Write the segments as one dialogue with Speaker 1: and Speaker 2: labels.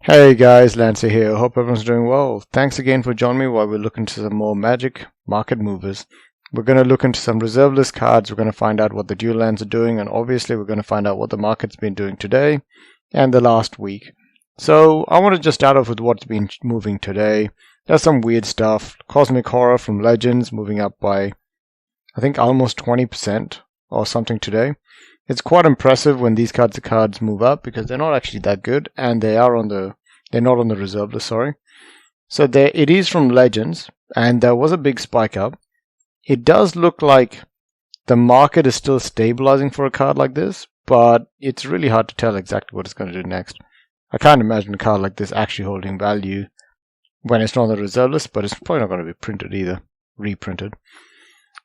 Speaker 1: Hey guys, Lancer here. Hope everyone's doing well. Thanks again for joining me while we look into some more Magic market movers. We're going to look into some reserve list cards. We're going to find out what the dual lands are doing, and obviously we're going to find out what the market's been doing today and the last week. So I want to just start off with what's been moving today. There's some weird stuff. Cosmic Horror from Legends moving up by, I think, almost 20% or something today. It's quite impressive when these cards move up because they're not actually that good, and they're not on the reserve list, sorry. So it is from Legends, and there was a big spike up. It does look like the market is still stabilizing for a card like this, but it's really hard to tell exactly what it's going to do next. I can't imagine a card like this actually holding value when it's not on the reserve list, but it's probably not going to be printed either, reprinted.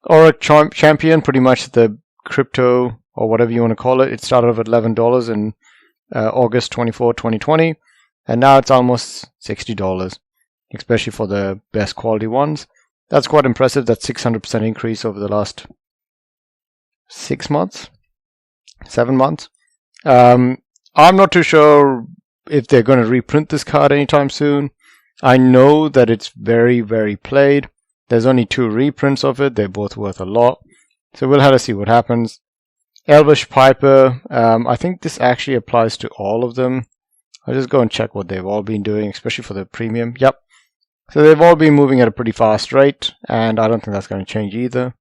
Speaker 1: Or a champion, pretty much the crypto or whatever you want to call it. It started off at $11 in August 24, 2020, and now it's almost $60, especially for the best quality ones. That's quite impressive. That's 600% increase over the last 6 months, 7 months. I'm not too sure if they're going to reprint this card anytime soon. I know that it's very, very played. There's only 2 reprints of it. They're both worth a lot. So we'll have to see what happens. Elvish Piper, I think this actually applies to all of them. I'll just go and check what they've all been doing, especially for the premium. Yep. So they've all been moving at a pretty fast rate, and I don't think that's going to change either.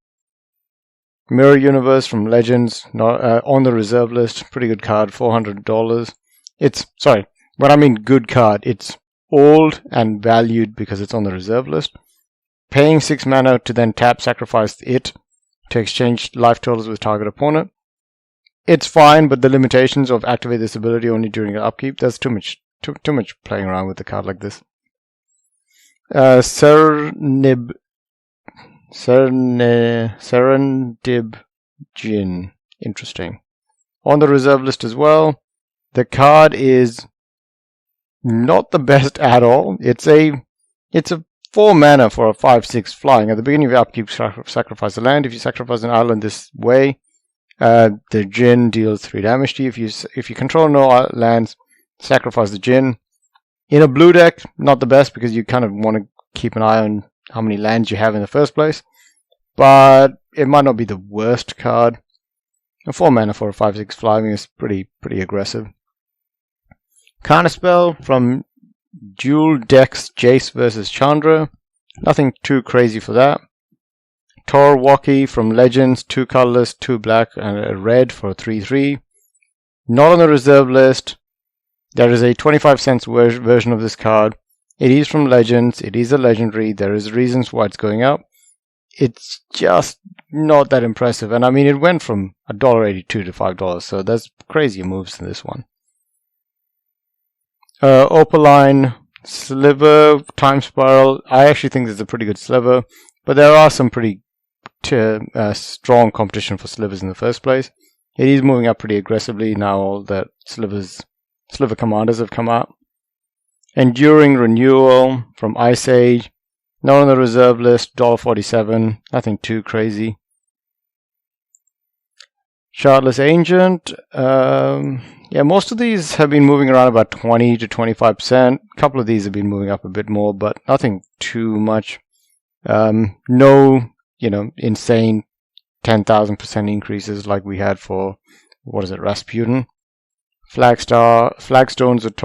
Speaker 1: Mirror Universe from Legends, not on the reserve list. Pretty good card, $400. When I mean good card, it's old and valued because it's on the reserve list. Paying 6 mana to then tap, sacrifice it to exchange life totals with target opponent. It's fine, but the limitations of activate this ability only during an upkeep, there's too much playing around with a card like this. Serendib Jin. Interesting. On the reserve list as well. The card is not the best at all. It's a 4 mana for a 5/6 flying. At the beginning of your upkeep, sacrifice a land. If you sacrifice an island this way, the Djinn deals 3 damage to you. If you control no lands, sacrifice the Djinn. In a blue deck, not the best because you kind of want to keep an eye on how many lands you have in the first place. But it might not be the worst card. A 4 mana for a 5/6 flying is pretty aggressive. Counterspell from Dual Decks Jace versus Chandra. Nothing too crazy for that. Tor Waki from Legends, 2 colorless, 2 black, and a red for a 3/3. Not on the reserve list. There is a 25-cent version of this card. It is from Legends. It is a legendary. There is reasons why it's going up. It's just not that impressive. And I mean, it went from $1.82 to $5, so there's crazier moves than this one. Opaline, Sliver, Time Spiral. I actually think this is a pretty good sliver, but there are some pretty strong competition for slivers in the first place. It is moving up pretty aggressively now all that sliver commanders have come out. Enduring Renewal from Ice Age. Not on the reserve list, $1.47. Nothing too crazy. Shardless Ancient. Yeah, most of these have been moving around about 20 to 25%. A couple of these have been moving up a bit more, but nothing too much. No, insane 10,000% increases like we had for, Rasputin. Flagstones of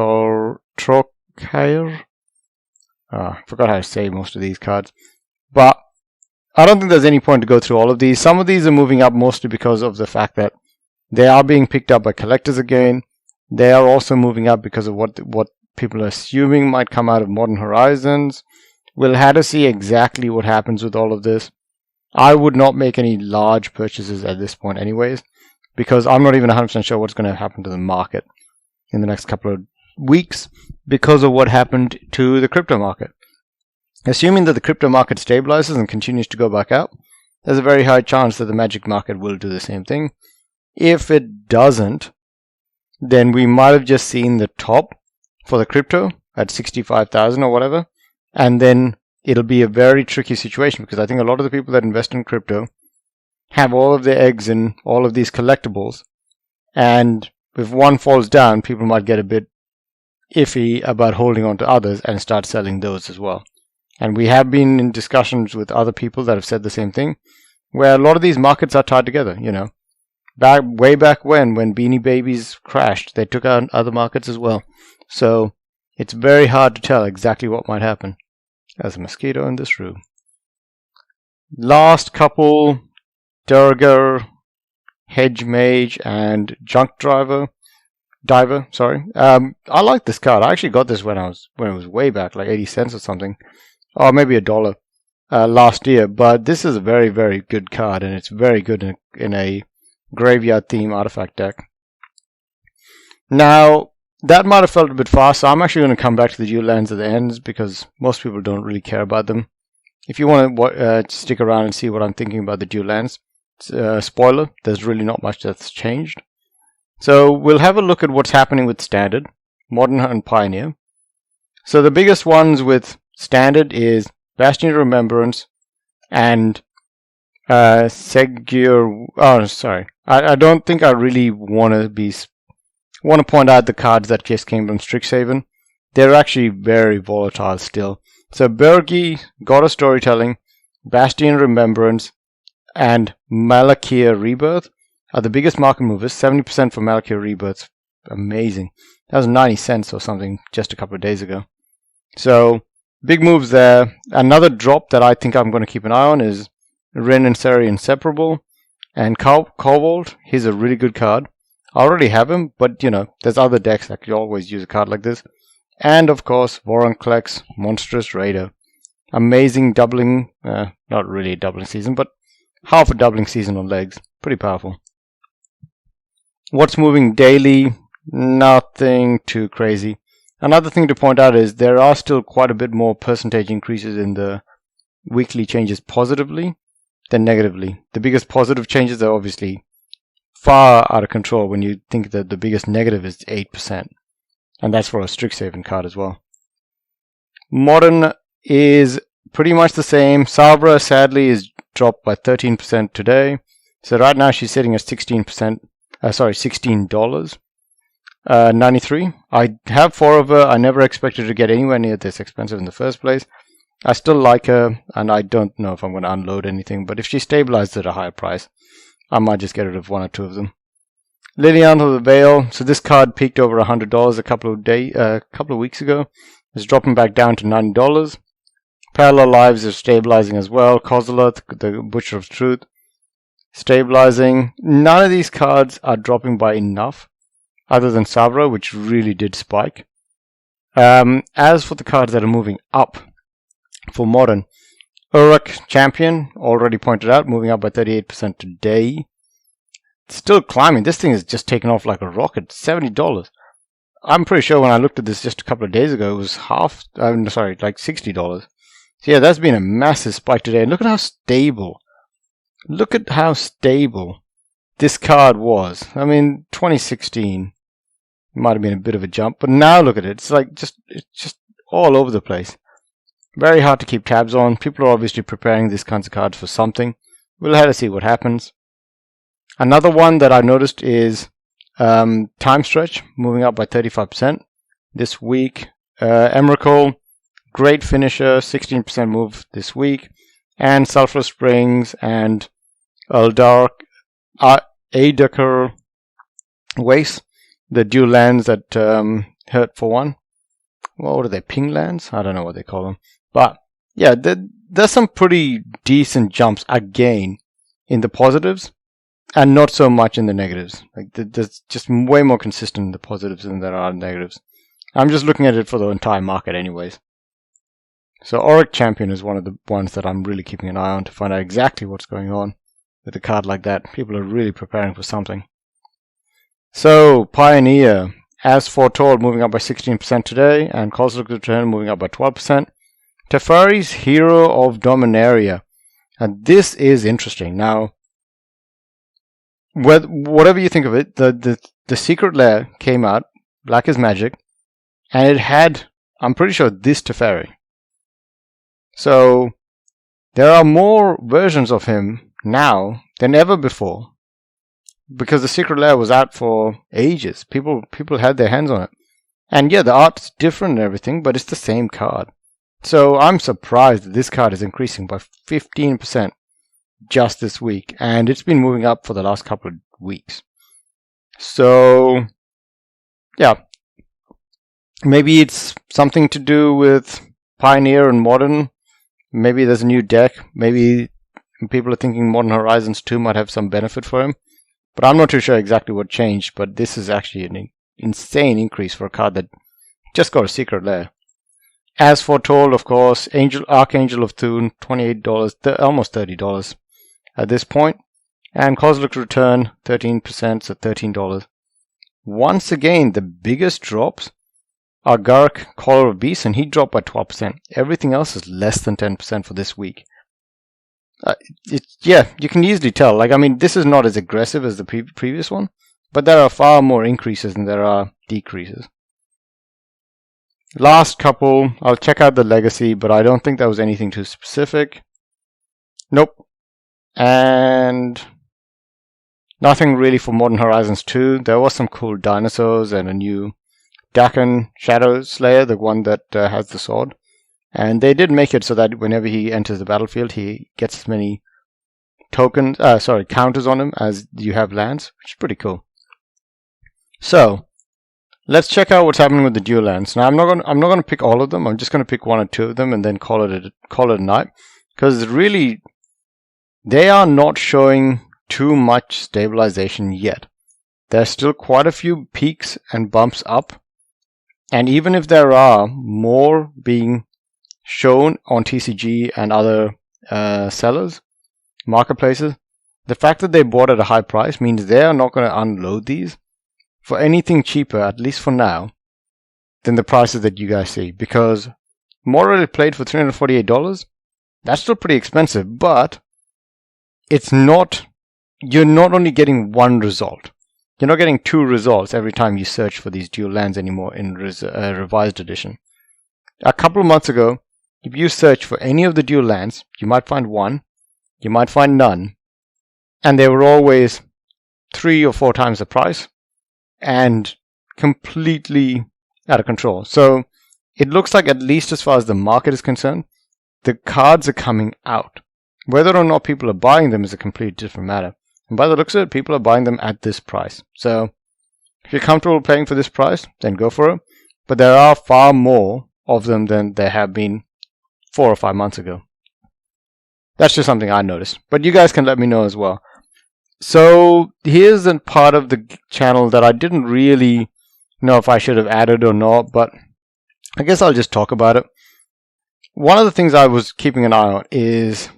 Speaker 1: Trocare. I forgot how to say most of these cards. But I don't think there's any point to go through all of these. Some of these are moving up mostly because of the fact that they are being picked up by collectors again. They are also moving up because of what people are assuming might come out of Modern Horizons. We'll have to see exactly what happens with all of this. I would not make any large purchases at this point anyways, because I'm not even 100% sure what's going to happen to the market in the next couple of weeks because of what happened to the crypto market. Assuming that the crypto market stabilizes and continues to go back up, there's a very high chance that the Magic market will do the same thing. If it doesn't, then we might have just seen the top for the crypto at 65,000 or whatever, and then it'll be a very tricky situation because I think a lot of the people that invest in crypto have all of their eggs in all of these collectibles, and if one falls down, people might get a bit iffy about holding on to others and start selling those as well. And we have been in discussions with other people that have said the same thing, where a lot of these markets are tied together, you know. Way back when Beanie Babies crashed, they took out other markets as well. So it's very hard to tell exactly what might happen. There's a mosquito in this room. Last couple, Durgar, Hedge Mage, and Junk Diver. I like this card. I actually got this when it was way back, like 80 cents or something, or maybe $1 last year. But this is a very, very good card, and it's very good in a graveyard theme artifact deck. Now, that might have felt a bit fast, so I'm actually going to come back to the dual lands at the ends because most people don't really care about them. If you want to stick around and see what I'm thinking about the dual lands, spoiler, there's really not much that's changed. So we'll have a look at what's happening with Standard, Modern, and Pioneer. So the biggest ones with Standard is Bastion of Remembrance and Segur. Oh, sorry. I don't think I really want to point out the cards that just came from Strixhaven. They're actually very volatile still. So Bergi, God of Storytelling, Bastion Remembrance, and Malakir Rebirth are the biggest market movers. 70% for Malakir Rebirth. Amazing. That was 90 cents or something just a couple of days ago. So big moves there. Another drop that I think I'm going to keep an eye on is Rin and Seri Inseparable. And Kobold, he's a really good card. I already have him, but you know, there's other decks that you always use a card like this. And of course, Vorinclex, Monstrous Raider. Amazing doubling, not really a doubling season, but half a doubling season on legs. Pretty powerful. What's moving daily? Nothing too crazy. Another thing to point out is there are still quite a bit more percentage increases in the weekly changes positively than negatively. The biggest positive changes are obviously far out of control when you think that the biggest negative is 8%. And that's for a Strixhaven card as well. Modern is pretty much the same. Sabra, sadly, is dropped by 13% today. So right now she's sitting at $16. $93. I have 4 of her. I never expected her to get anywhere near this expensive in the first place. I still like her, and I don't know if I'm going to unload anything, but if she stabilizes at a higher price, I might just get rid of 1 or 2 of them. Liliana of the Veil. So this card peaked over $100 a couple of weeks ago. It's dropping back down to $90. Parallel Lives is stabilizing as well. Kozoloth, the Butcher of Truth, stabilizing. None of these cards are dropping by enough, other than Sabra, which really did spike. As for the cards that are moving up for Modern, Uruk Champion, already pointed out, moving up by 38% today. Still climbing. This thing is just taken off like a rocket. $70. I'm pretty sure when I looked at this just a couple of days ago, it was like $60. So yeah, that's been a massive spike today. And look at how stable. Look at how stable this card was. I mean, 2016 might have been a bit of a jump, but now look at it. It's like it's just all over the place. Very hard to keep tabs on. People are obviously preparing these kinds of cards for something. We'll have to see what happens. Another one that I noticed is Time Stretch, moving up by 35% this week. Emrakul, great finisher, 16% move this week. And Sulphur Springs and Eldark, Adakar Waste, the dual lands that hurt for 1. What are they, ping lands? I don't know what they call them. But yeah, there's some pretty decent jumps again in the positives. And not so much in the negatives. Like there's just way more consistent in the positives than there are in negatives. I'm just looking at it for the entire market anyways. So Auric Champion is one of the ones that I'm really keeping an eye on to find out exactly what's going on with a card like that. People are really preparing for something. So Pioneer, as foretold, moving up by 16% today, and Cosmic Return moving up by 12%. Teferi's Hero of Dominaria. And this is interesting. Now, whatever you think of it, the Secret Lair came out, Black is Magic, and it had, I'm pretty sure, this Teferi. So there are more versions of him now than ever before, because the Secret Lair was out for ages. People had their hands on it. And yeah, the art's different and everything, but it's the same card. So I'm surprised that this card is increasing by 15% just this week, and it's been moving up for the last couple of weeks. So yeah, maybe it's something to do with Pioneer and Modern. Maybe there's a new deck. Maybe people are thinking Modern Horizons 2 might have some benefit for him. But I'm not too sure exactly what changed, but this is actually an insane increase for a card that just got a secret lair. As foretold, of course, Archangel of Thune, $28, almost $30 at this point. And Cosmic Return, 13%, so $13. Once again, the biggest drops are Garruk, Caller of Beasts, and he dropped by 12%. Everything else is less than 10% for this week. Yeah, you can easily tell. Like, I mean, this is not as aggressive as the previous one, but there are far more increases than there are decreases. Last couple, I'll check out the Legacy, but I don't think that was anything too specific. Nope. And nothing really for Modern Horizons 2. There was some cool dinosaurs and a new Dakan Shadow Slayer, the one that has the sword. And they did make it so that whenever he enters the battlefield, he gets as many counters on him as you have lands, which is pretty cool. So let's check out what's happening with the dual lands. Now I'm not going to pick all of them. I'm just going to pick one or two of them and then call it a night, because really they are not showing too much stabilization yet. There's still quite a few peaks and bumps up, and even if there are more being shown on TCG and other sellers, marketplaces, the fact that they bought at a high price means they are not going to unload these for anything cheaper, at least for now, than the prices that you guys see. Because Morally played for $348, that's still pretty expensive, but it's not, you're not only getting one result. You're not getting two results every time you search for these dual lands anymore in revised edition. A couple of months ago, if you search for any of the dual lands, you might find one, you might find none, and they were always 3 or 4 times the price and completely out of control. So it looks like, at least as far as the market is concerned, the cards are coming out. Whether or not people are buying them is a completely different matter. And by the looks of it, people are buying them at this price. So if you're comfortable paying for this price, then go for it. But there are far more of them than there have been 4 or 5 months ago. That's just something I noticed. But you guys can let me know as well. So here's a part of the channel that I didn't really know if I should have added or not, but I guess I'll just talk about it. One of the things I was keeping an eye on is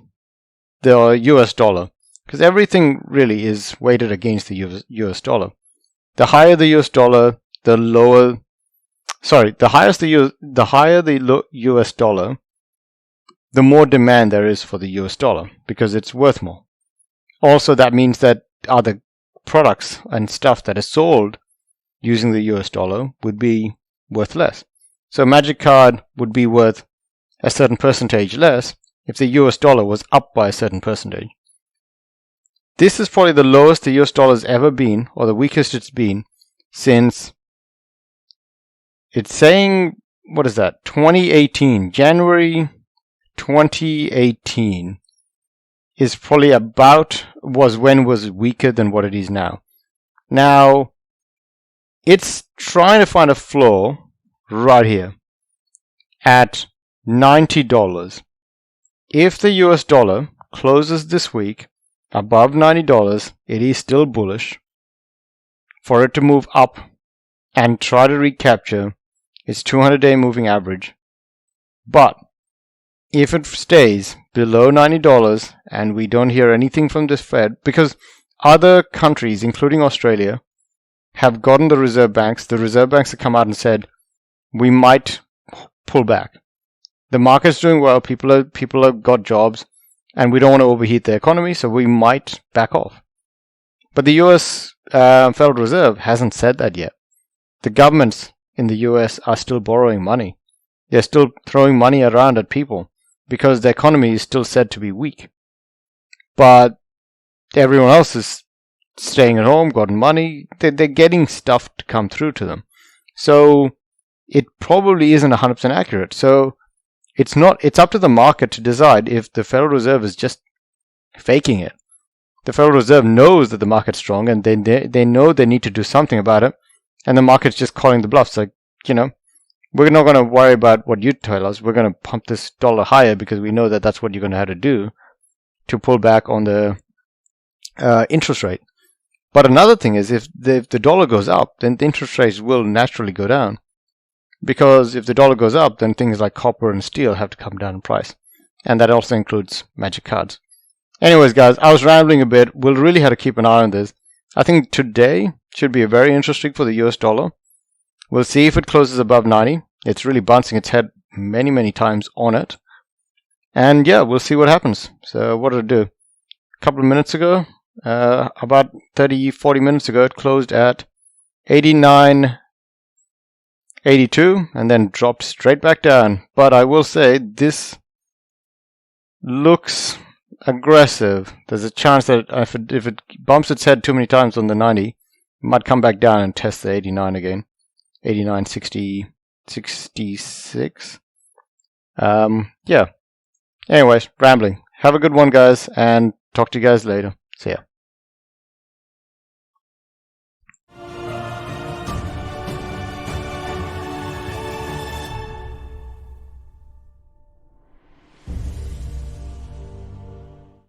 Speaker 1: the US dollar, because everything really is weighted against the US dollar. The higher the US dollar, the higher the US dollar, the more demand there is for the US dollar, because it's worth more. Also, that means that other products and stuff that is sold using the US dollar would be worth less. So a Magic card would be worth a certain percentage less if the US dollar was up by a certain percentage. This is probably the lowest the US dollar has ever been, or the weakest it's been, since it's saying, what is that, 2018, January 2018 is probably was weaker than what it is now. Now, it's trying to find a floor right here at $90. If the US dollar closes this week above $90, it is still bullish. For it to move up and try to recapture its 200-day moving average. But if it stays below $90 and we don't hear anything from this Fed, because other countries, including Australia, have gotten the reserve banks have come out and said, we might pull back. The market's doing well, people have got jobs, and we don't want to overheat the economy, so we might back off. But the US Federal Reserve hasn't said that yet. The governments in the US are still borrowing money. They're still throwing money around at people because the economy is still said to be weak. But everyone else is staying at home, gotten money. They're getting stuff to come through to them. So it probably isn't 100% accurate. So it's up to the market to decide if the Federal Reserve is just faking it. The Federal Reserve knows that the market's strong, and they know they need to do something about it, and the market's just calling the bluffs. Like, we're not going to worry about what you tell us. We're going to pump this dollar higher because we know that that's what you're going to have to do to pull back on the interest rate. But another thing is, if the dollar goes up, then the interest rates will naturally go down. Because if the dollar goes up, then things like copper and steel have to come down in price. And that also includes magic cards. Anyways, guys, I was rambling a bit. We'll really have to keep an eye on this. I think today should be very interesting for the US dollar. We'll see if it closes above 90. It's really bouncing its head many, many times on it. And yeah, we'll see what happens. So what did it do? A couple of minutes ago, about 30-40 minutes ago, it closed at 89.82 and then dropped straight back down. But I will say this looks aggressive. There's a chance that if it bumps its head too many times on the 90, it might come back down and test the 89 again. 89.66. Yeah. Anyways, rambling. Have a good one, guys, and talk to you guys later. See ya.